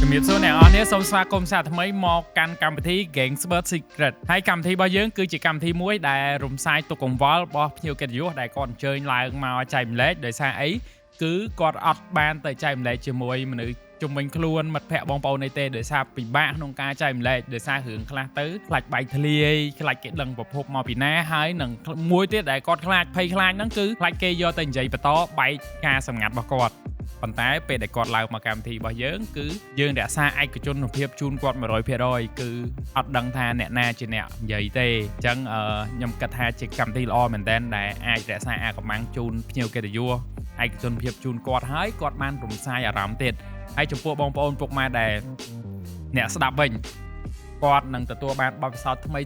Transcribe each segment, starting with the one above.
ជំរាបសួរអ្នកនរនេះសូមស្វាគមន៍សាថ្មីមកកាន់កម្មវិធី Gangster Secret ហើយកម្មវិធីរបស់យើងគឺជាកម្មវិធីមួយដែលរំសាយទុកកង្វល់របស់ភ្ញៀវកិត្តិយសដែលគាត់អញ្ជើញឡើងមកចែកម្លែកដោយសារអីគឺគាត់អត់បានទៅចែកម្លែកជាមួយមនុស្សជុំវិញខ្លួនមិត្តភ័ក្តិបងប្អូននេះទេដោយសារពិបាកក្នុងការចែកម្លែកដោយសាររឿងខ្លះទៅខ្លាចបែកធ្លាយខ្លាចគេដឹងប្រភពមកពីណាហើយនឹងមួយទៀតដែលគាត់ខ្លាចភ័យខ្លាចហ្នឹងគឺខ្លាចគេយកទៅនិយាយបន្តបែកការសម្ងាត់របស់គាត់ប៉ុន្តែពេលដែលគាត់ឡើងមកកម្មវិធីរបស់យើងគឺយើងរក្សាឯកជនភាពជូនគាត់ 100% គឺអត់ដឹងថាអ្នកណាជាអ្នកនិយាយទេអញ្ចឹងខ្ញុំគិតថាជាកម្មវិធីល្អមែនតើដែលអាចរក្សាអាកម្លាំងជូនភ្ញៀវកិត្តិយសឯកជនភាពជូនគាត់ហើយគាត់បានរំសាយអារម្មណ៍ទៀតហើយចំពោះបងប្អូនពុកម៉ែដែលអ្នកស្ដាប់វិញគាត់នឹងទទួលបានបទពិសោធន៍ថ្មី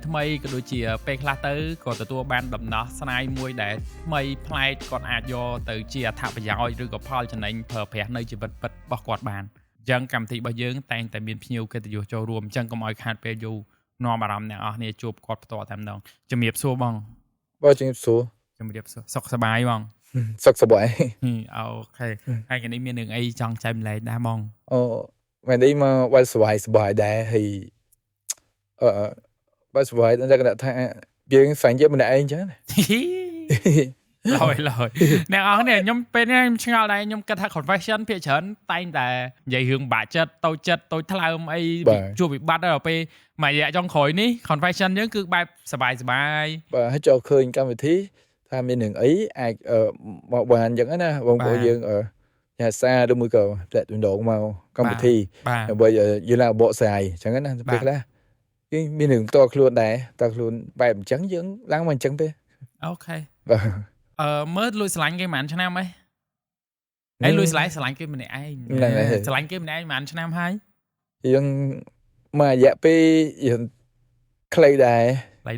ក៏ដូចជាពេលខ្លះទៅក៏ទទួលបានដំណោះស្រាយមួយដែលថ្មីប្លែកគាត់អាចយកទៅជាអត្ថប្រយោជន៍ឬក៏ផលចំណេញប្រើប្រាស់នៅជីវិតពិតរបស់គាត់បានអញ្ចឹងកម្មវិធីរបស់យើងតែងតែមានភ្ញៀវកិត្តិយសចូលរួមអញ្ចឹងកុំឲ្យខាតពេលយូរនាំអារម្មណ៍អ្នកនរគ្នាជួបគាត់ផ្ទាល់តែម្ដងជំរាបសួរបងជំរាបសួរសុខសប្បាយបងសុខសប្បាយអូខេហើយថ្ងៃនេះមានរឿងអីចង់ចែកម្លែកដែរបងថ្ងៃនេះមកវាយសប្បាយដែរហើយបើសប្បាយតែគាត់ថាយើងស្វែងយកម្នាក់ឯងចឹងឡើយអ្នកអរគ្នាខ្ញុំពេលនេះខ្ញុំឆ្ងល់ដែរខ្ញុំគិតថា confession ភាគច្រើនតែងតែនិយាយរឿងបាក់ចិត្តតូចថ្លើមអីជួបវិបត្តិដល់ពេលមួយរយៈចុងក្រោយនេះ confession យើងគឺបែបសប្បាយបាទហើយចូលឃើញកម្មវិធីថាមានរឿងអីអាចមកបានចឹងណាបងប្អូនយើងញ៉ាសាឬមួយក៏ផ្លែកដងមកកម្មវិធីដើម្បីយើងឡើងបកស្រាយចឹងណាពេលខ្លះគេមានរឿងផ្ទាល់ខ្លួនដែរតើខ្លួនបែបអញ្ចឹងយើងឡើងមកអញ្ចឹងទេអូខេបាទមើលលួចស្រឡាញ់គេប៉ុន្មានឆ្នាំហើយលួចស្រឡាញ់គេម្នាក់ឯងស្រឡាញ់គេម្នាក់ឯងប៉ុន្មានឆ្នាំហើយយើងមករយៈពេលយើងខ្លីដែរបាទ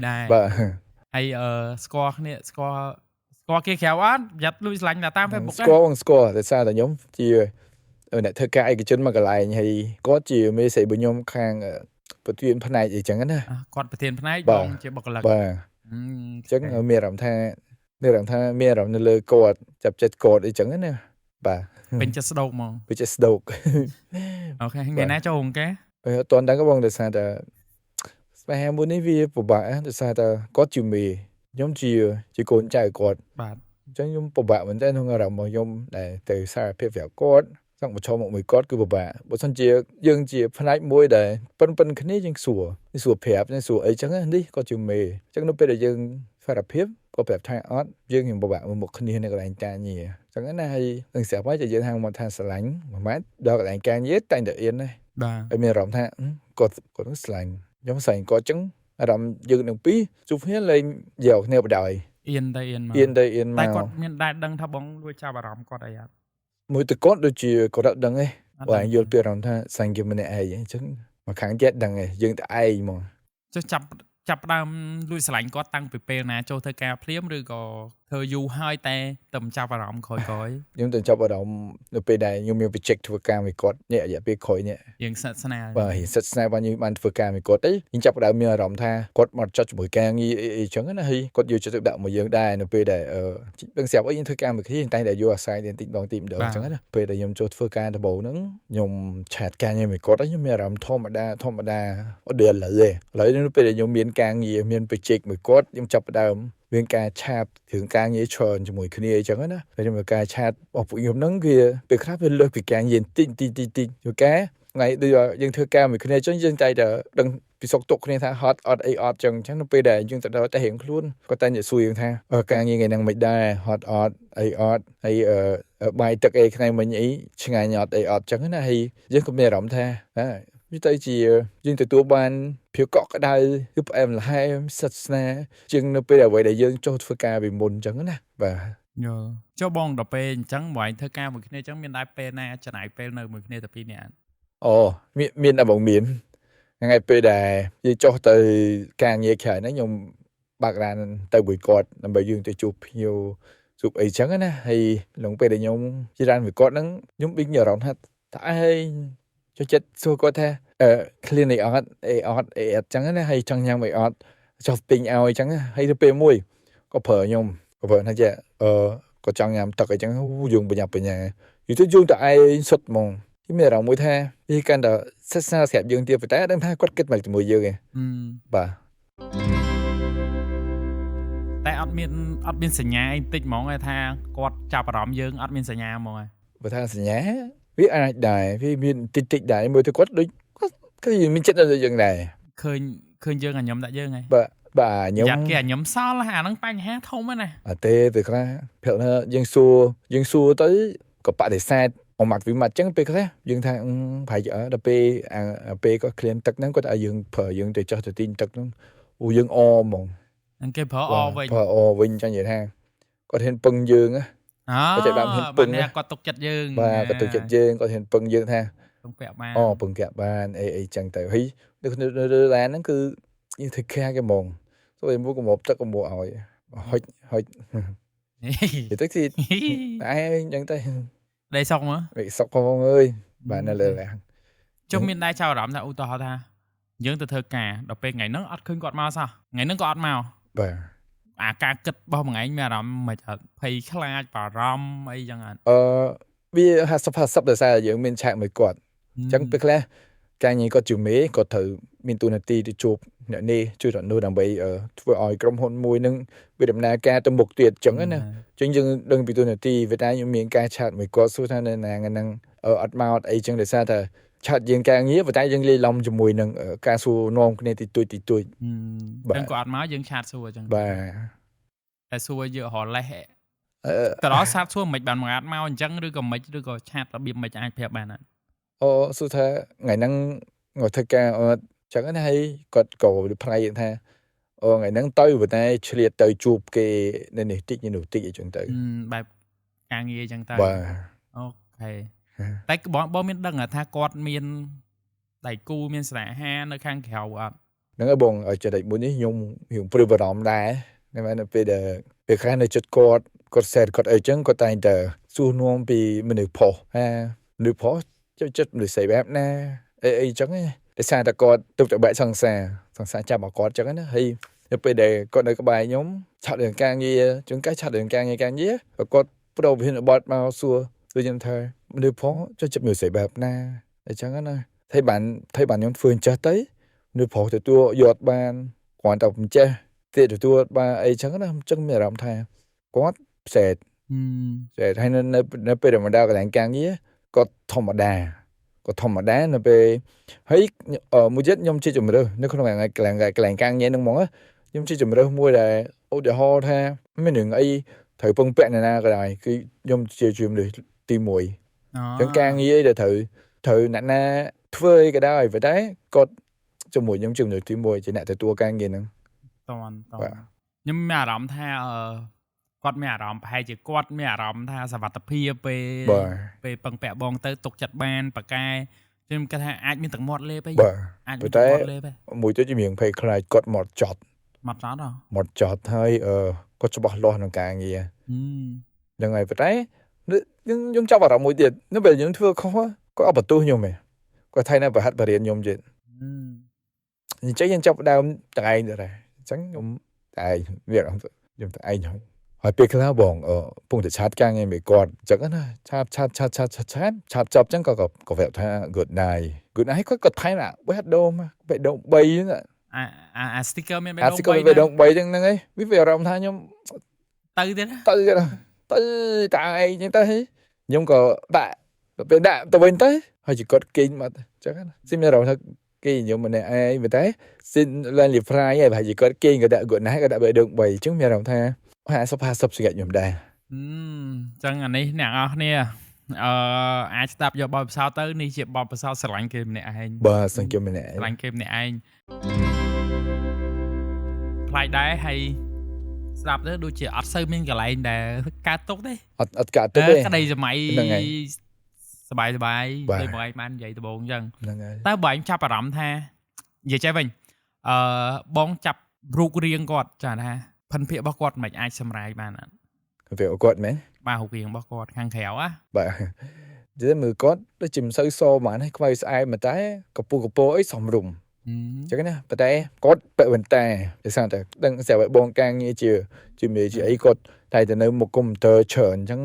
ហើយស្គាល់គ្នាស្គាល់គេក្រៅអត់ប្រយ័ត្នលួចស្រឡាញ់តាម Facebook ស្គាល់តែសារតែខ្ញុំជាអ្នកធ្វើការឯកជនមកកន្លែងហើយគាត់ជាមេស្រីរបស់ខ្ញុំខាងប្រធានផ្នែកអីចឹងណាគាត់ប្រធានផ្នែកបងជាបុគ្គលិកបាទអញ្ចឹងមានអារម្មណ៍ថាមានអារម្មណ៍នៅលើគាត់ចាប់ចិត្តគាត់អីចឹងណាបាទពេញចិត្តស្ដោកហ្មងពេញចិត្តស្ដោកអូខេថ្ងៃណាចូលរោងការអត់ទាន់ដឹងបងតែសារតែស្បែកមួយនេះវាពិបាកតែសារតែគាត់ជាមេខ្ញុំជាកូនចៅគាត់បាទអញ្ចឹងខ្ញុំពិបាកមែនតើក្នុងអារម្មណ៍របស់ខ្ញុំដែលទៅសារភាពប្រាប់គាត់សង្កប្រឈមមកមួយគាត់គឺពិបាកបើសិនជាយើងជាផ្នែកមួយដែលប៉ិនគ្នាយើងសួរប្រាប់សួរអីចឹងនេះគាត់ជាមេអញ្ចឹងនៅពេលដែលយើងសារភាពគាត់ប្រាប់ថាអត់យើងខ្ញុំពិបាកមកគ្នានៅកន្លែងការងារអញ្ចឹងណាហើយនឹងស្រាប់ហើយតែយើងហៅមកថាស្រឡាញ់មួយម៉ាត់ដល់កន្លែងការងារតែងតែអៀនណាបាទហើយមានអារម្មណ៍ថាគាត់នឹងស្រឡាញ់ខ្ញុំស្រឡាញ់គាត់អញ្ចឹងអារម្មណ៍យើងទាំងពីរជួបគ្នាលេងយកគ្នាបដ ாய் អៀនទៅអៀនមកតែគាត់មានដែរដឹងថាបងលួចចាប់អារម្មណ៍គាត់អីអត់មួយទៅគាត់ដូចជាគាត់អត់ដឹងទេបើយល់ពីអារម្មណ៍ថាសាញ់គេម្នាក់ឯងអញ្ចឹងមកខាងទៀតដឹងទេយើងតែឯងហ្មងចុះចាប់ដើមលួចស្រឡាញ់គាត់តាំងពីពេលណាចូលធ្វើការភ្លាមឬក៏ធ្វើយូរហើយតែទៅចាប់អារម្មណ៍ក្រោយខ្ញុំទៅចាប់អារម្មណ៍នៅពេលដែលខ្ញុំមាន project ធ្វើការមួយគាត់នេះរយៈពេលក្រោយនេះយើងសិតស្នាបាទសិតស្នាបានយើងបានធ្វើការមួយគាត់ទៅខ្ញុំចាប់ដើមមានអារម្មណ៍ថាគាត់មកចុចជាមួយការងារអីចឹងណាហើយគាត់យកចិត្តទុកដាក់មកយើងដែរនៅពេលដែលដឹងស្រាប់អីយើងធ្វើការមួយគ្នាតែតែយកអាស្រ័យទីម្ដងចឹងណាពេលដែលខ្ញុំចូលធ្វើការដំបូងហ្នឹងខ្ញុំឆាតការងារមួយគាត់ខ្ញុំមានអារម្មណ៍ធម្មតាអត់ដល់ឥឡូវនៅពេលដែលខ្ញុំមានការងារមាន project មួយគាត់ខ្ញុំចាប់ដើមមានការឆាតរឿងការងារច្រើនជាមួយគ្នាអញ្ចឹងណាតែខ្ញុំការឆាតរបស់ពួកខ្ញុំហ្នឹងវាពេលខ្លះវាលើសពីការងារតិចយូរការថ្ងៃដូចយើងធ្វើការមួយគ្នាអញ្ចឹងយើងតែដឹងពីសុខទុក្ខគ្នាថាហត់អត់អីអត់អញ្ចឹងនៅពេលដែលយើងទៅដល់តែរៀងខ្លួនគាត់តែនិយាយសួរយើងថាការងារថ្ងៃហ្នឹងមិនដែរហត់អត់អីអត់ហើយបាយទឹកអីថ្ងៃមិញអីឆ្ងាញ់អត់អីអត់អញ្ចឹងណាហើយយើងក៏មានអារម្មណ៍ថាវាទៅជាយើងទទួលបានភាពកក់ក្ដៅគឺផ្អែមល្ហែមសិតស្នាជាងនៅពេលអ្វីដែលយើងចូលធ្វើការពីមុនអញ្ចឹងណាបាទចុះបងដល់ពេលអញ្ចឹងមកឯងធ្វើការមួយគ្នាអញ្ចឹងមានដែរពេលណាចំណាយពេលនៅមួយគ្នាតែពីរនាក់អូមានតែបងមានថ្ងៃពេលដែលយើងចុះទៅការងារក្រៅហ្នឹងខ្ញុំបាក់ឡានទៅមួយគាត់ដើម្បីយើងទៅជួបភ្ញៀវជួបអីចឹងណាហើយក្នុងពេលដែលខ្ញុំជិះឡានមួយគាត់ហ្នឹងខ្ញុំមានអារម្មណ៍ថាតើឯងចូលចិត្តសួរគាត់ថាclean អត់ចឹងណាហើយចង់ញ៉ាំអីអត់ចុះពេញឲ្យចឹងហើយទៅពេលមួយក៏ប្រើខ្ញុំក៏ប្រើថាចេះក៏ចង់ញ៉ាំទឹកអីចឹងយើងបញ្ញាយូរទៅយើងតែឯងសុទ្ធហ្មង មានអារម្មណ៍មួយថាវាកាន់តែសិក្សាស្រាប់យើងទៀតប៉ុន្តែអត់ដឹងថាគាត់គិតមកជាមួយយើងឯងបាទតែអត់មានសញ្ញាអីតិចហ្មងថាគាត់ចាប់អារម្មណ៍យើងអត់មានសញ្ញាហ្មងបើថាសញ្ញាវាអាចដែរវាមានតិចដែរមើលទៅគាត់ដូចគឺមានចិត្តដល់យើងដែរឃើញយើងអាញឹមដាក់យើងហើយបាទខ្ញុំយ៉ាត់គេអាញឹមសល់អាហ្នឹងបញ្ហាធំណាអត់ទេពេលខ្លះព្រឹកណាយើងសួរទៅក៏បដិសេធអមត់វិមាត់ចឹងពេលខ្លះយើងថាប្រហែលដល់ពេលគាត់ឃ្លានទឹកហ្នឹងគាត់ឲ្យយើងប្រើយើងទៅចោះទៅទីងទឹកហ្នឹងអូយើងអហ្មងហ្នឹងគេប្រើអវិញចឹងនិយាយថាគាត់ហ៊ានពឹងយើងណាគាត់ចាប់ហ៊ានពឹងគាត់ទុកចិត្តយើងបាទគាត់ទុកចិត្តយើងគាត់ហ៊ានពឹងយើងថាពឹងពាក់បានពឹងពាក់បានអីចឹងទៅហើយនៅក្នុងឡានហ្នឹងគឺយើងធ្វើខាគេហ្មងទៅឯមួយកុំប់ទឹកកុំឲ្យហុចទៅទីឯងចឹងទៅដេកសុកមើលសុកផងអើយបាទនៅលើឡានចុះមានដែរចោលអារម្មណ៍ថាឧទាហរណ៍ថាយើងទៅធ្វើការដល់ពេលថ្ងៃហ្នឹងអត់ឃើញគាត់មកសោះថ្ងៃហ្នឹងក៏អត់មកបាទអាការគិតរបស់មួយថ្ងៃមានអារម្មណ៍មិនអត់ភ័យខ្លាចបារម្ភអីចឹងអត់វា50ដោយសារយើងមានឆាកមួយគាត់អញ្ចឹងពេលខ្លះការងារគាត់ជាមេគាត់ត្រូវមានទូនាទីទៅជួបអ្នកនេះជួយរកនោះដើម្បីធ្វើឲ្យក្រុមហ៊ុនមួយនឹងវាដំណើរការទៅមុខទៀតអញ្ចឹងណាអញ្ចឹងយើងដឹងពីទូនាទីវាតែខ្ញុំមានការឆាតមួយគាត់សួរថានៅណាហ្នឹងអត់មកអីចឹងដោយសារតែឆាតយើងការងារប៉ុន្តែយើងលាយឡំជាមួយនឹងការសួរនាំគ្នាទីទួចចឹងគាត់អត់មកយើងឆាតសួរអញ្ចឹងបាទតែសួរយើងរលេះតើសាតសួរមិនបានមកអត់មកអញ្ចឹងឬក៏មិនឬក៏ឆាតរបៀបមិនអាចប្រាប់បានអត់សួរថាថ្ងៃហ្នឹងគាត់ធ្វើការអត់ចឹងណាហើយគាត់ក៏ផ្នែកថាថ្ងៃហ្នឹងទៅប៉ុន្តែឆ្លៀតទៅជួបគេនៅនេះតិចនេះនោះតិចអីចឹងទៅបែបការងារអញ្ចឹងទៅបាទអូខេតែបងមានដឹងថាគាត់មានដៃគូមានស្នេហានៅខាងក្រៅអត់ហ្នឹងហើយបងឲ្យចិត្តមួយនេះខ្ញុំព្រួយបារម្ភដែរនៅពេលដែលពេលខ្លះនៅចិត្តគាត់សែតគាត់អីចឹងគាត់តែងតែសួរនាំពីមនុស្សផុសមនុស្សផុសចិត្តមនុស្សស្អីបែបណាអីចឹងតែសារតែគាត់ទុកតែបែកសង្សារចាប់មកគាត់ចឹងណាហើយនៅពេលដែលគាត់នៅក្បែរខ្ញុំឆាត់រឿងការងារជួនកាលឆាត់រឿងការងារគាត់ប្រោវិញ្ញាបត្រមកសួរខ្ញុំថាមនុស្សផុសចិត្តមនុស្សស្អីបែបណាអញ្ចឹងណាថៃបានខ្ញុំធ្វើអញ្ចឹងទៅមនុស្សផុសទទួលយកបានគ្រាន់តែមិនចេះទេទទួលបានអីចឹងណាអញ្ចឹងមានអារម្មណ៍ថាគាត់ផ្សេងហើយនៅពេលដែលមកដល់កន្លែងការងារគាត់ធម្មតានៅពេលហើយមួយទៀតខ្ញុំជាជំរឿននៅក្នុងកន្លែងការងារហ្នឹងហ្មងខ្ញុំជាជំរឿនមួយដែលឧទាហរណ៍ថាមានរឿងអីត្រូវពឹងពាក់អ្នកណាក៏ដោយគឺខ្ញុំជាជំរឿនទី1ចឹងការងារអីដែលត្រូវអ្នកណាធ្វើអីក៏ដោយប៉ុន្តែគាត់ជាមួយខ្ញុំជំរឿនទី1ជាអ្នកទទួលការងារហ្នឹងតន់ខ្ញុំមានអារម្មណ៍ថាគាត់មានអារម្មណ៍ប្រហែលជាគាត់មានអារម្មណ៍ថាសវត្ថភាពពេលពឹងពាក់បងទៅទុកចិត្តបានប៉ាកែខ្ញុំគិតថាអាចមានទាំងមាត់លេបឯងអាចមានទាំងមាត់លេបមួយទៅជំនាញភ័យខ្លាចគាត់មាត់ចត់ហើយគាត់ច្បាស់លាស់ក្នុងការងារហ្នឹងហើយប៉ុន្តែខ្ញុំចាប់អារម្មណ៍មួយទៀតនៅពេលខ្ញុំធ្វើខុសគាត់អត់បន្ទោសខ្ញុំទេគាត់ថៃនៅប្រហាត់បរៀនខ្ញុំទៀតអញ្ចឹងខ្ញុំចាប់ដើមតែឯងដែរអញ្ចឹងខ្ញុំតែឯងវាខ្ញុំតែឯងហើយពេលខ្លះបងពងតែឆាតការងារមួយគាត់អញ្ចឹងណាឆាប់ចប់អញ្ចឹងក៏ប្រាប់ថា good night គាត់ថែមបេះដូង3ហ្នឹងអា sticker មានបេះដូង3ហ្នឹងហើយវាអារម្មណ៍ថាខ្ញុំទៅទៀតតែឯងអញ្ចឹងទៅខ្ញុំក៏ដាក់ពេលដាក់ទៅវិញទៅហើយជាគាត់គេងមកអញ្ចឹងណាស៊ីមានអារម្មណ៍ថាគេខ្ញុំម្នាក់ឯងតែស៊ីនឡើងលីហ្វ្រាយហើយប្រហែលជាគាត់គេងក៏ដាក់ good night ក៏ដាក់បេះដូង3អញ្ចឹងមានអារម្មណ៍ថា50សម្រាប់ខ្ញុំដែរចឹងអានេះអ្នកនរគ្នាអាចស្ដាប់យកបទពិសោធន៍ទៅនេះជាបទពិសោធន៍ស្រឡាញ់គេម្នាក់ឯងបាទស្រឡាញ់គេម្នាក់ឯងផ្លាយដែរហើយស្ដាប់ទៅដូចជាអត់សូវមានកន្លែងដែលកើតទុកទេអត់កើតទុកទេក្តីសម័យសบายដូចបងឯងបាននិយាយដំបូងអញ្ចឹងតែបើឯងចាប់អារម្មណ៍ថានិយាយចេះវិញបងចាប់រូបរាងគាត់ចាថាភិនភាគរបស់គាត់មិនអាចសម្រាយបានអត់វាគាត់មែនបាទរូបរាងរបស់គាត់ខាងក្រៅបាទនិយាយមើលគាត់ដូចជាមិនសូវសហ្មងខ្វៃស្អែមតែកពូអីសំរុំអញ្ចឹងណាប៉ុន្តែគាត់ពាក់វ៉ែនតាដោយសារតែដឹងស្រាប់ឲ្យបងការងារជាមេជាអីគាត់តែនៅមុខកុំព្យូទ័រច្រើនអញ្ចឹង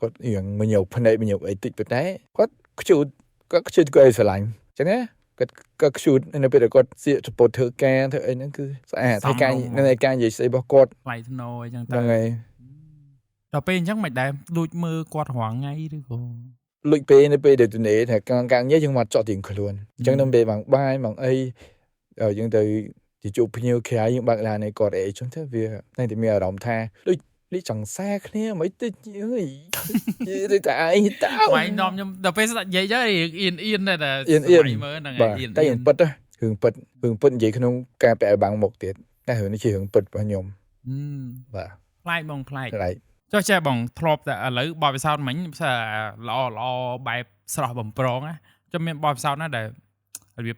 គាត់រៀងមញោកភ្នែកមញោកអីតិចប៉ុន្តែគាត់ខ្ជូត ก็ชื่อก็ไอ้สลายจังนะก็ชูในពេលគាត់សៀកសពតធ្វើការធ្វើអីហ្នឹងគឺស្អាតហើយការនៅការនិយាយស្អីរបស់គាត់ ថ្លៃថ្នូរអីចឹងទៅ ហ្នឹងហើយ ដល់ពេលអញ្ចឹងមិនដែរលួចមើលគាត់រាល់ថ្ងៃឬក៏ លុចពេលនៅពេលដែលទំនេរថាការងារយើងមកចោតទៀងខ្លួនអញ្ចឹងនៅពេលបងបាយបងអីយើងទៅជួបភ្ញៀវក្រៅយើងបើកឡានឲ្យគាត់អីចឹងទៅវាតែមានអារម្មណ៍ថាដូចលីចង់សាគ្នាមិនទៅអើយទៅតែអីតើ វាយនាំខ្ញុំដល់ពេលស្ដាប់និយាយទៅអៀនដែរតែ អៀន មើលហ្នឹង បាទ អៀន តែរឿងពិតរឿងពិតនិយាយក្នុងការបែបបាំងមុខទៀតតែរឿងនេះជារឿងពិតរបស់ខ្ញុំបាទ ខ្លាចបងខ្លាច right ចុះចេះបងធ្លាប់តែឥឡូវបបពិសោធន៍មិញផ្សេល្អបែបស្រស់បំប្រងណាចុះមានបបពិសោធន៍ណាដែលរបៀប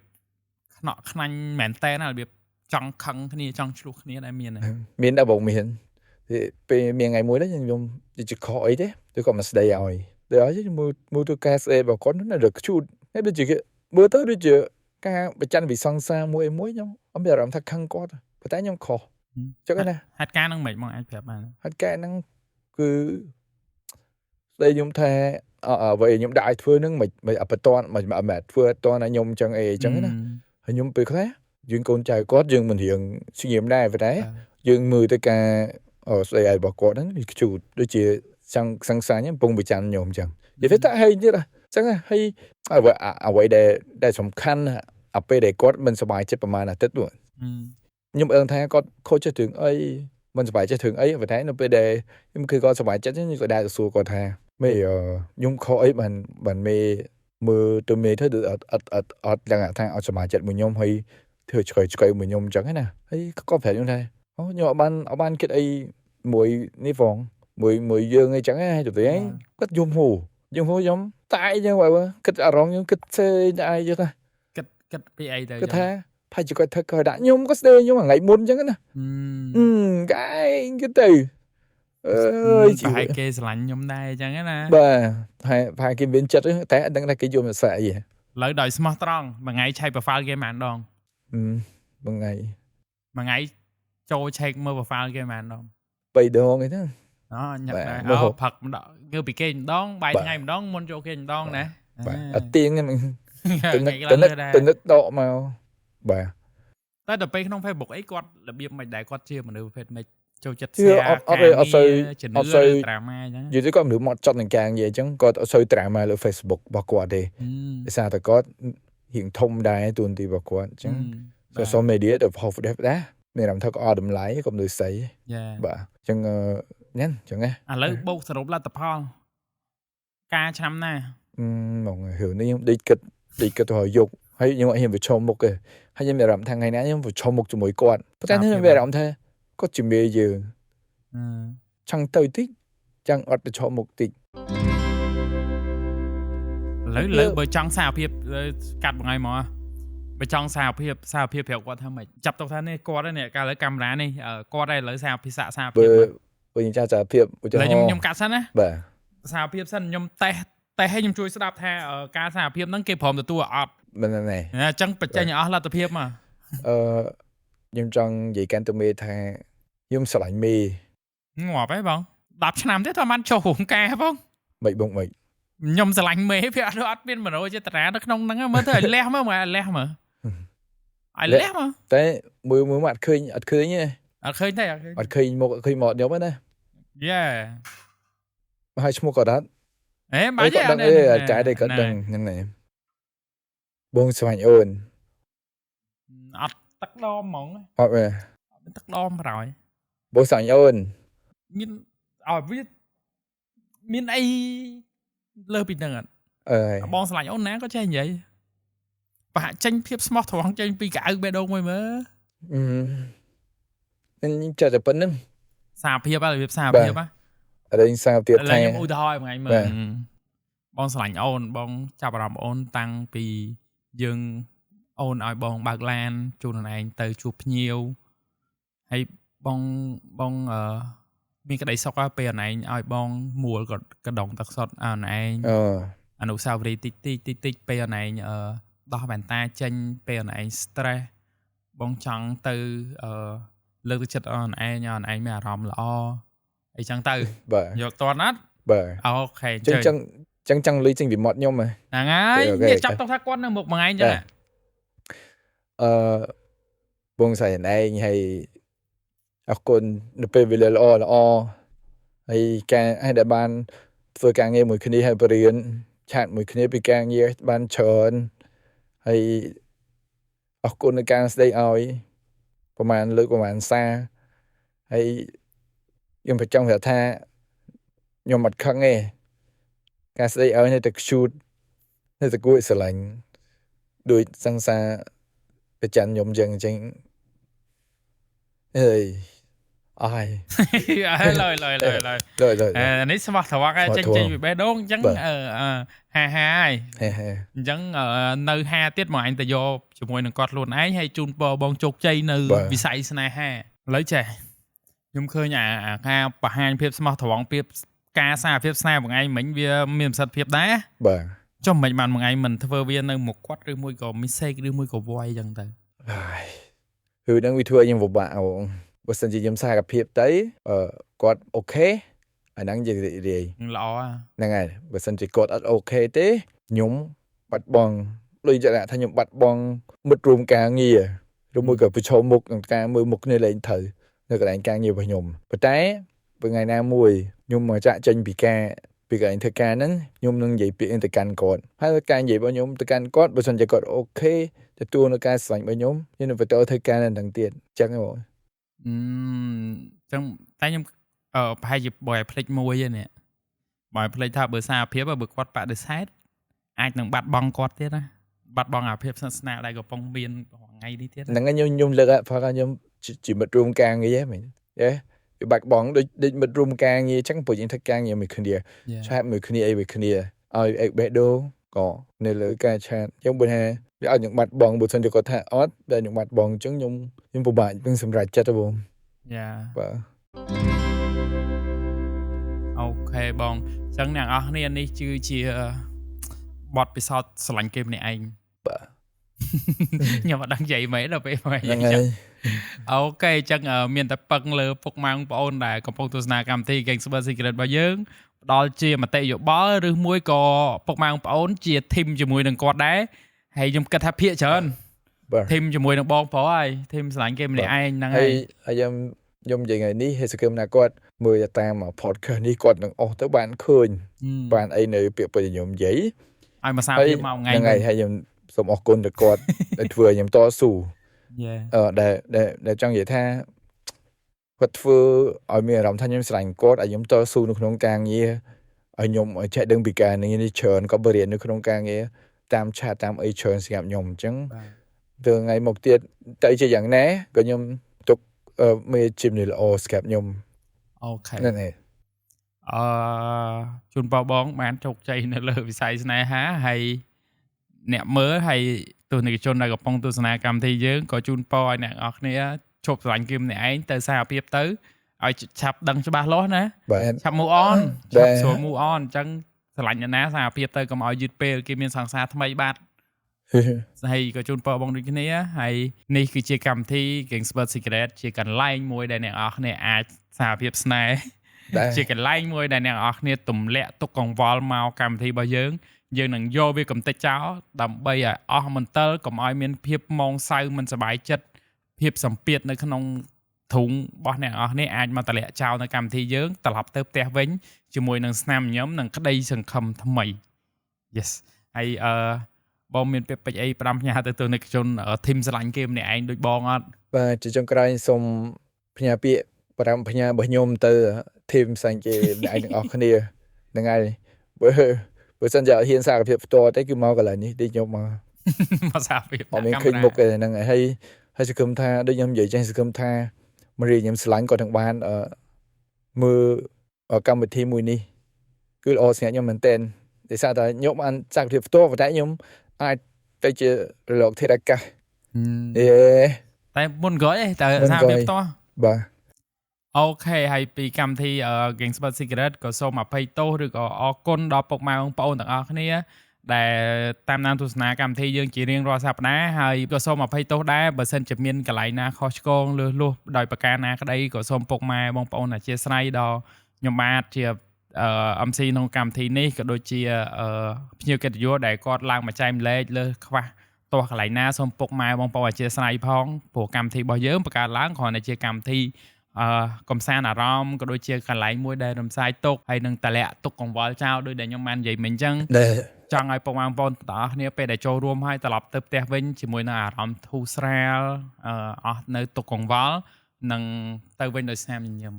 ខ្នក់ខ្នាញ់មែនតើណារបៀបចង់ខឹងគ្នាចង់ឆ្លោះគ្នាដែរមាន មានដែរបងមានពេលមានថ្ងៃមួយដែរខ្ញុំជាខកអីទេទៅគាត់មកស្ដីឲ្យទៅឲ្យមើលទៅការស្ដីរបស់គាត់នោះរកជូតហើយដូចជាមើលទៅដូចជាការបញ្ចាំវិសង្សារមួយខ្ញុំអត់មានអារម្មណ៍ថាខឹងគាត់ប៉ុន្តែខ្ញុំខុសចឹងណា ហេតុការណ៍ហ្នឹងមិនបងអាចប្រាប់បាន ហេតុការណ៍ហ្នឹងគឺស្ដីខ្ញុំថាអ្វីខ្ញុំដាក់ឲ្យធ្វើហ្នឹងមិនអត់បន្តមិនធ្វើអត់តណាខ្ញុំចឹងអីចឹងណាហើយខ្ញុំពេលខ្លះយើងកូនចៅគាត់យើងមិនរៀងស្ងៀមដែរប៉ុន្តែយើងមើលទៅការស្ដីឲ្យរបស់គាត់ហ្នឹងវាខ្ជូតដូចជាចង់សង្សារខ្ញុំពងប្រចាំខ្ញុំចឹងនិយាយទៅហើយទៀតចឹងហើយអ្វីដែលសំខាន់អាពេលដែលគាត់មិនសប្បាយចិត្តប្រហែលអាទិត្យនោះខ្ញុំអើងថាគាត់ខូចចិត្តរឿងអីមិនសប្បាយចិត្តរឿងអីប៉ុន្តែនៅពេលដែលខ្ញុំគឺគាត់សប្បាយចិត្តខ្ញុំក៏ដែរទៅសួរគាត់ថាមេខ្ញុំខកអីបានមេមើលទៅមេទៅអត់ដឹងថាអត់សប្បាយចិត្តមួយខ្ញុំហើយធ្វើឆ្កែមួយខ្ញុំចឹងណាហើយគាត់ប្រាប់ខ្ញុំថាខ្ញុំអត់បានគិតអីមួយនេះផងមួយយើងអីចឹងណាទៅទេគាត់យំហូខ្ញុំតែអីចឹងបើគិតអារម្មណ៍ខ្ញុំគិតសេតែអីចឹងណាគិតពីអីទៅគាត់ថាផាច់គាត់ធ្វើក៏ដាក់ខ្ញុំក៏ស្ទើរខ្ញុំថ្ងៃមុនចឹងណាកាយគិតទៅអើយប្រហែលគេស្រឡាញ់ខ្ញុំដែរអញ្ចឹងណា បាទប្រហែលគេមានចិត្តតែអត់ដឹងថាគេយល់មិនស្អាតអីឥឡូវដោយស្មោះត្រង់មួយថ្ងៃឆែក profile គេប៉ុន្មានដងមួយថ្ងៃចូលឆែកមើល profile គេប៉ុន្មានដង 3 ដងអីហ្នឹងញ៉ាំដែរផឹកម្ដងងើពីគេម្ដងបាយថ្ងៃម្ដងមុនចូលគេម្ដងណាបាទអត់ទៀងហ្នឹងទៅនឹកដកមកបាទតែដល់ពេលក្នុង Facebook អីគាត់របៀបមិនដែរគាត់ជាមនុស្សប្រភេទមិនចូលចិត្ត share អត់សូវ drama អញ្ចឹង និយាយទៅគាត់មនុស្សមកចត់នឹងការនិយាយអញ្ចឹងគាត់អត់សូវ drama លើ Facebook របស់គាត់ទេដោយសារតែគាត់រៀងធំដែរទូនទីរបស់គាត់អញ្ចឹង social media ទៅ post ដែរមានអារម្មណ៍ថាគាត់អត់តម្លៃគាត់មនុស្សស្អីបាទអញ្ចឹងញ៉ាំអញ្ចឹងណាឥឡូវបូកសរុបលទ្ធផលការឆ្នាំណាមករឿងនេះខ្ញុំដេកគិតទៅហើយយកហើយខ្ញុំអត់ហ៊ានប្រឈមមុខទេហើយខ្ញុំមានអារម្មណ៍ថាថ្ងៃណាខ្ញុំប្រឈមមុខជាមួយគាត់ប៉ុន្តែខ្ញុំមានអារម្មណ៍ថាគាត់ជំនាញយើងចង់ទៅតិចចង់អត់ប្រឈមមុខតិចលើបើចង់សារភាពកាត់មួយថ្ងៃមកបើចង់សារភាពប្រាប់គាត់ថាម៉េចចាប់ទុកថានេះគាត់នេះកាលលើកាមេរ៉ានេះគាត់ឯងលើសារភាពបើខ្ញុំចាស់សារភាពឧទាហរណ៍ខ្ញុំកាត់សិនណាបាទសារភាពសិនខ្ញុំតេស្តឲ្យខ្ញុំជួយស្ដាប់ថាការសារភាពហ្នឹងគេព្រមទទួលអត់មិនណែអញ្ចឹងបញ្ចេញអស់លទ្ធភាពមកខ្ញុំចង់និយាយកាន់ទៅមេថាខ្ញុំស្រឡាញ់មេងាប់ហ៎បង10ឆ្នាំទៀតតែបានចុះរោងការបងមិនបងមិនខ្ញុំស្រឡាញ់មេវាអត់មានមនោចេតនានៅក្នុងហ្នឹងមើលទៅឲ្យលះមើលឲ្យលះមើលឲ្យលះមើលតែមើលមកអត់ឃើញទេអត់ឃើញមកឃើញមកខ្ញុំណាយ៉ាហើយឈ្មោះគាត់អត់បាច់ទេអត់ចាយទេគាត់ដឹងហ្នឹងឯងបងស្វាញ់អូនអត់ទឹកដមហ្មងអត់ទេទឹកដមប្រហើយបងស្វាញ់អូនមានឲ្យវាមានអីលើពីហ្នឹងអត់បងស្លាញ់អូនណាក៏ចេះនិយាយប្រហែលចេញភាពស្មោះត្រង់ចេញពីកៅបេះដូងមួយមើលខ្ញុំចេះតែប៉ុណ្្នឹងសារភាពរបៀបសារភាពអរិញសារទៀតថាខ្ញុំឧទាហរណ៍មួយថ្ងៃមើលបងស្លាញ់អូនបងចាប់អារម្មណ៍អូនតាំងពីយើងអូនឲ្យបងបើកឡានជូនខ្លួនឯងទៅជួបភ្ញៀវហើយបងមានក្តីសុខពេលខ្លួនឯងឲ្យបងមួលកដងទឹកសុទ្ធឲ្យខ្លួនឯងអនុស្សាវរីយ៍តិចពេលខ្លួនឯងដោះវ៉ែនតាចេញពេលខ្លួនឯង stress បងចង់ទៅលើកទឹកចិត្តខ្លួនឯងមានអារម្មណ៍ល្អអីចឹងទៅបាទយកតន់អត់បាទអូខេចឹង chẳng lý chính vì mọt nhôm mà ngay nghe chấp tao thắc con nó một ngày chứ buông xài này hay con nó về về lo hay càng hay đã ban vừa càng nghe mùi khi hay bờ riêng chặt mùi khi bị càng nghe ban chờn hay con nó càng stay oiประมาณลึกประมาณซ่าให้ยมไปจ้องแต่ท่ายมมัดครั้งไงการแสดงเอาในตะชูดในตะกุ้ยสลังโดยสังสารประจันยมยังจังเอ้ยai lời nấy sao thọ cái chân bị bé đốn chẳng hai chẳng nơi ha tiết mà anh ta vô cho môi đừng cọt luôn ấy hay chun bò bong chục chay nơi bị say này ha lấy chè nhung khơi nhà ha bà hai phép sao thọ phép ca xa phép xa một ngày mình bia miền sạt phép đá cho mình bàn một ngày mình thưa viên nơi một quát đưa môi cổ mình xây đưa môi cổ voi dần từ đang bị thua nhưng một bạoบทสัญญาณสายกับเพียบได้กดโอเคอันนั้นยังดีหล่อนั่นไงบทสัญญาณกดโอเคเต้ยุ่มบัดบองเลยจะถ้ายุ่มบัดบองมุดรวมกลางเงี้ยรวมมือกับผู้ชมมุกกลางมือมุกในเลยถือในกลางกลางเงี้ยไปยุ่มปัจจัยเป็นไงน้ามวยยุ่มมาจะจันปีกาปีกาอินเทอร์การนั้นยุ่มนึงใหญ่ปีอินเทอร์การกดถ้าการใหญ่ไปยุ่มอินเทอร์การกดบทสัญญาณกดโอเคจะตัวในการสั่งไปยุ่มยังไปตัวอินเทอร์การนั้นต่างเตียนจังไงบอกจังแต่ยังพายหยิบบ่อยพลิกมวยเนี่ยบ่อยพลิกถ้าเบอร์ซาเพียบเบอร์กอดปะเดอร์ไซด์อาจหนึ่งบัดบองกอดเท่นะบัดบองเพียบศาสนาอะไรก็ปองเบียนไงดีเท่นั่นก็ยุ่มเลยอะเพราะก็ยุ่มchỉมารวมกลางงี้มั้ยเอ๊ะบัดบองได้มารวมกลางงี้จังปุ๋ยอินเทอร์การงี้มีคนเดียวใช่มีคนเดียวมีคนเดียวเอาไอ้เบโดก็ในเลยการชาติยังเป็นเอาอย่างบัดบองบุษนจะก็ท่าออสได้อย่างบัดบองจังยุ่มผู้บ่ายเป็นสำหรับจัดบ่โอเคบองจังอย่างอ๋อนี่อันนี้ชื่อบอทไปซอดสลังเกมในไอ้nhưng mà đang dậy mấy là vậy okจังมีแต่ปังเลยพวกมังปอนได้กับพวกตัวสนากรรมที่เก่งซูเปอร์ซีเกรตมาเยอะดอลเจียมาเตะอยู่บ้าหรือมวยก็พวกมังปอนเจียทิมจะมวยหนึ่งกอดได้ให้ยมกระทำเพี้ยเชิญทิมจะมวยหนึ่งบอลพอไอ้ทิมสลังเกมในไอ้นั่งไอ้ยมยังไงนี่เฮสเกมนากอดมือจะตามมาพอดแค่นี้กอดหนึ่งโอ้แต่บ้านคืนบ้านไอ้เนยเปียกไปยมใหญ่ไอ้มาซาเพี้ยมาไงยังไงให้ยมสมออกคนแต่กอดแต่เฟื่อยมต่อสู้để trong vậy tha vật phơ ở miền Đông thanh nhâm sành cốt ở nhóm to su nó không càng như ở nhóm ở chạy đơn bị cả này đi chờ có bờ biển nó không càng như tam cha tam ấy chờ sẽ gặp nhóm chẳng từ ngày một tiết tại chỉ dạng né có nhóm tục mê chìm này là ô gặp nhóm ok nên này chun bao bóng bán trục chạy nó lờ bị sai này há hay nè mới hayตัวนี้ชนได้กับปองตัวสนากรรมที่เยอะก็จูนปอยเนี่ยออกเนี่ยชกหลังกิมเนี่ยไอ้แต่สาวเพียบตื้อไอ้ฉับดังจะบ้าล้อนะฉับมูออนฉับสวนมูออนจังสลังเนี่ยนะสาวเพียบตื้อก็มาเอายึดเปลกิมเป็นสังสารทำไมบาดให้ก็จูนปอยบองดูที่นี่ให้นี่คือเชี่ยกรรมที่เก่งสเปอร์ซิกเรตเชี่ยกันไล่มวยได้เนี่ยออกเนี่ยอาสาวเพียบสไนเชี่ยกันไล่มวยได้เนี่ยออกเนี่ยตุ่มเละตุกกองวอลเมากรรมที่บ่เยอะយើងនឹងយកវាកំទេចចោលដើម្បីឲ្យអស់មន្ទិលកុំឲ្យមានភាពម៉ងសៅមិនសบายចិត្តភាពសម្ពាធនៅក្នុងធុងរបស់អ្នកអស់នេះអាចមកតម្លាក់ចោលនៅកម្មវិធីយើងត្រឡប់ទៅផ្ទះវិញជាមួយនឹងស្នាមញញឹមនិងក្តីសង្ឃឹមថ្មី yes ហើយបងមានពាក្យពេចន៍អី5ផ្ញើទៅទស្សនិកជនធីមស្រឡាញ់เกมនេះឯងដូចបងអត់បាទចុងក្រោយសូមផ្ញើពាក្យ5ផ្ញើរបស់ខ្ញុំទៅធីមសាញ់គេអ្នកឯងទាំងអស់គ្នាហ្នឹងហើយបើសិនជាហ៊ានសារភាពផ្ទាល់តែគឺមកកន្លែងនេះដូចខ្ញុំមកសារភាពអត់មានឃើញមុខទេហ្នឹងហើយសង្ឃឹមថាដូចខ្ញុំនិយាយចេះសង្ឃឹមថាមករៀនខ្ញុំស្រឡាញ់គាត់ទាំងបានមើលកម្មវិធីមួយនេះគឺល្អស្ងាត់ខ្ញុំមែនតើដោយសារតែខ្ញុំបានសារភាពផ្ទាល់ប៉ុន្តែខ្ញុំអាចទៅជារលកធាតុអាកាសតែមុនក្រោយតែសារភាពផ្ទាល់បាទអូខេហើយពីកម្មវិធី Gang Sport Secret ក៏សូមអភ័យទោសឬក៏អរគុណដល់ពុកម៉ែបងប្អូនទាំងអស់គ្នាដែលតាមដានទស្សនាកម្មវិធីយើងជារៀងរាល់សប្តាហ៍ហើយក៏សូមអភ័យទោសដែរបើសិនជាមានកន្លែងណាខុសឆ្គងលឺលួសដោយប្រការណាក្តីក៏សូមពុកម៉ែបងប្អូនអធិស្ឋានដល់ខ្ញុំបាទជា MC ក្នុងកម្មវិធីនេះក៏ដូចជាភ្ញៀវកិត្តិយសដែលគាត់ឡើងមកចែកម្លែកលើខ្វះទាស់កន្លែងណាសូមពុកម៉ែបងប្អូនអធិស្ឋានផងព្រោះកម្មវិធីរបស់យើងបង្កើតឡើងគ្រាន់តែជាកម្មវិធីកំសាន្តអារម្មណ៍ក៏ដូចជាកន្លែងមួយដែលរំសាយទុកហើយនឹងតម្លាក់ទុកកង្វល់ចោលដោយដែលខ្ញុំបាននិយាយមិញអញ្ចឹងចង់ឲ្យពុកម៉ែបងប្អូនទាំងអស់គ្នាពេលដែលចូលរួមហើយត្រឡប់ទៅផ្ទះវិញជាមួយនឹងអារម្មណ៍ធូរស្រាលអស់នៅទុកកង្វល់និងទៅវិញដោយស្នាមញញឹម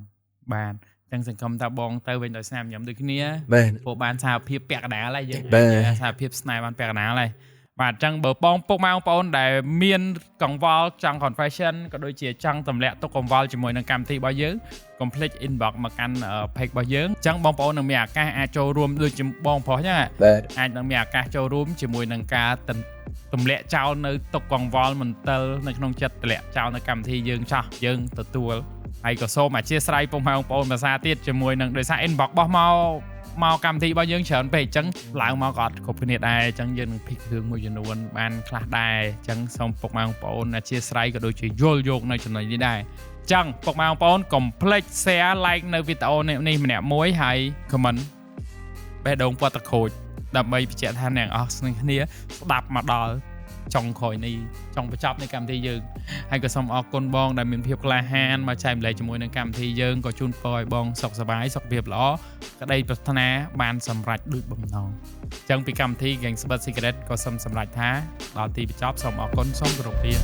បានចឹងសង្គមតាបងទៅវិញដោយស្នាមញញឹមដូចគ្នាពួកបានសហភាពពាក់កណ្ដាលហើយយើងសហភាពស្នេហ៍បានពាក់កណ្ដាលហើយបាទអញ្ចឹងបើបងពុកម៉ែបងប្អូនដែលមានកង្វល់ចង់ confession ក៏ដូចជាចង់ទម្លាក់ទុកកង្វល់ជាមួយនឹងកម្មវិធីរបស់យើង complete inbox មកកាន់ page របស់យើងអញ្ចឹងបងប្អូននឹងមានឱកាសអាចចូលរួមដូចជាបងប្រុសអញ្ចឹងអាចនឹងមានឱកាសចូលរួមជាមួយនឹងការទម្លាក់ចោលនៅទុកកង្វល់មន្ទិលនៅក្នុងចិត្តទម្លាក់ចោលនៅកម្មវិធីយើងចោះយើងទទួលហើយក៏សូមអធិស្ឋានពុកម៉ែបងប្អូនភាសាទៀតជាមួយនឹងដោយសារ inbox បោះមកកម្មវិធីរបស់យើងច្រើនពេកអញ្ចឹងឡើងមកក៏អត់គ្រប់គ្នាដែរអញ្ចឹងយើងនឹងភិករឿងមួយចំនួនបានខ្លះដែរអញ្ចឹងសូមពុកម៉ែបងប្អូនអធិស្ឋានក៏ដូចជាយល់យកនៅចំណុចនេះដែរអញ្ចឹងពុកម៉ែបងប្អូនកុំភ្លេច share like នៅវីដេអូនេះម្នាក់មួយហើយ comment បេះដូងពតខូចដើម្បីបញ្ជាក់ថាអ្នកអស់គ្នាស្ដាប់មកដល់ចុងក្រោយនេះចុងបញ្ចប់នៃកម្មវិធីយើងហើយក៏សូមអរគុណបងដែលមានភាពក្លាហានមកចែកម្លែកជាមួយនឹងកម្មវិធីយើងក៏ជូនពរឲ្យបងសុខសប្បាយសុខភាពល្អក្តីប្រាថ្នាបានសម្រេចដូចបំណងអញ្ចឹងពីកម្មវិធី Gang Sport Secret ក៏សូមសម្រេចថាដល់ទីបញ្ចប់សូមអរគុណសូមគោរពលា